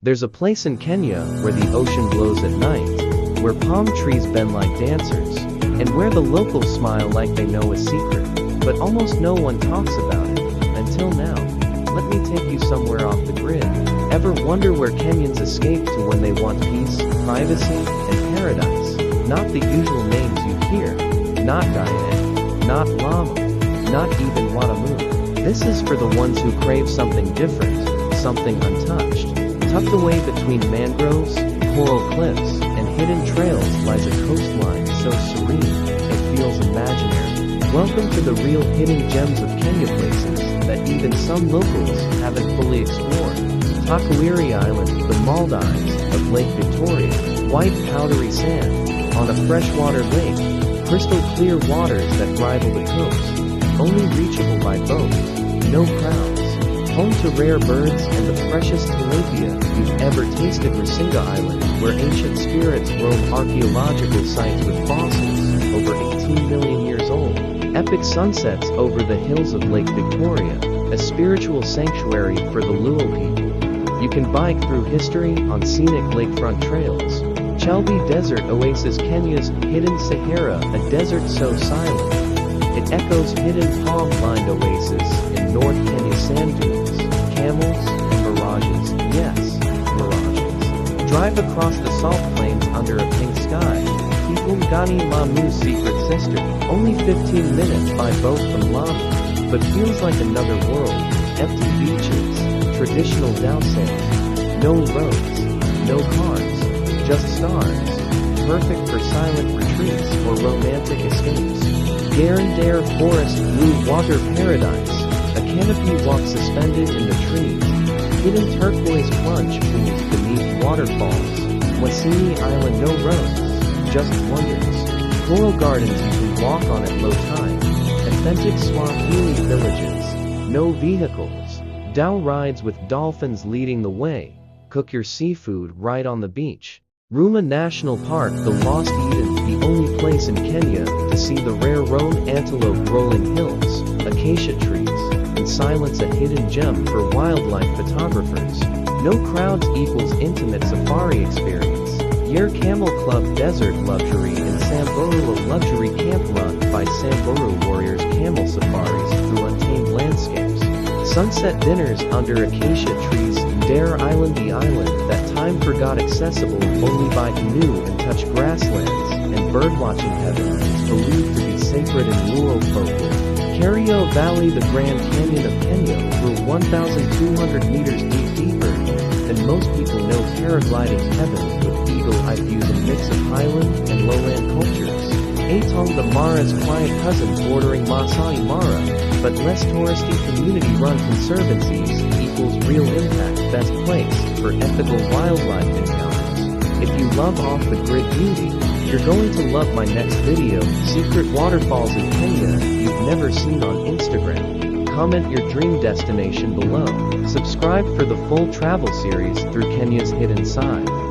There's a place in Kenya where the ocean glows at night, where palm trees bend like dancers, and where the locals smile like they know a secret, but almost no one talks about it, until now. Let me take you somewhere off the grid. Ever wonder where Kenyans escape to when they want peace, privacy, and paradise? Not the usual names you hear. Not Diane, not Lama, not even Watamu. This is for the ones who crave something different, something untouched. Tucked away between mangroves, coral cliffs, and hidden trails lies a coastline so serene, it feels imaginary. Welcome to the real hidden gems of Kenya, places that even some locals haven't fully explored. Takawiri Island, the Maldives of Lake Victoria, white powdery sand, on a freshwater lake, crystal clear waters that rival the coast, only reachable by boat, no crowds. Home to rare birds and the freshest tilapia you've ever tasted. Rusinga Island, where ancient spirits roam archaeological sites with fossils over 18 million years old. Epic sunsets over the hills of Lake Victoria, a spiritual sanctuary for the Luo people. You can bike through history on scenic lakefront trails. Chelbi Desert Oasis, Kenya's hidden Sahara, a desert so silent it echoes hidden palm-lined oasis in North Kenya. Sand dunes, camels, and mirages. Yes, mirages. Drive across the salt plains under a pink sky. Kipungani, Lamu's secret sister, only 15 minutes by boat from Lamu, but feels like another world. Empty beaches, traditional Dao sand, no roads, no cars, just stars. Perfect for silent retreats or romantic escapes. Garandare Forest, blue water paradise. A canopy walk suspended in the trees. Hidden turquoise plunge pools beneath waterfalls. Wasini Island, no roads, just wonders. Coral gardens you can walk on at low tide. Authentic Swahili villages, no vehicles. Dhow rides with dolphins leading the way. Cook your seafood right on the beach. Ruma National Park, the Lost Eden, the only place in Kenya to see the rare roan antelope rolling hills, acacia trees, and silence, a hidden gem for wildlife photographers. No crowds equals intimate safari experience. Yer Camel Club Desert Luxury in Samburu, a luxury camp run by Samburu warriors. Camel safaris through untamed landscapes. Sunset dinners under acacia trees. Dare Island, the island that time forgot, accessible only by canoe and touch grasslands and birdwatching heaven is believed to be sacred in Luo folklore. Kerio Valley, the Grand Canyon of Kenya, through 1,200 meters deeper than most people know. Paragliding heaven with eagle-eye views, a mix of highland and lowland cultures. Atong, the Mara's quiet cousin bordering Masai Mara, but less touristy, community-run conservancies equals real impact. Best place for ethical wildlife encounters. If you love off-the-grid beauty, you're going to love my next video. Secret waterfalls in Kenya you've never seen on Instagram. Comment your dream destination below. Subscribe for the full travel series through Kenya's hidden side.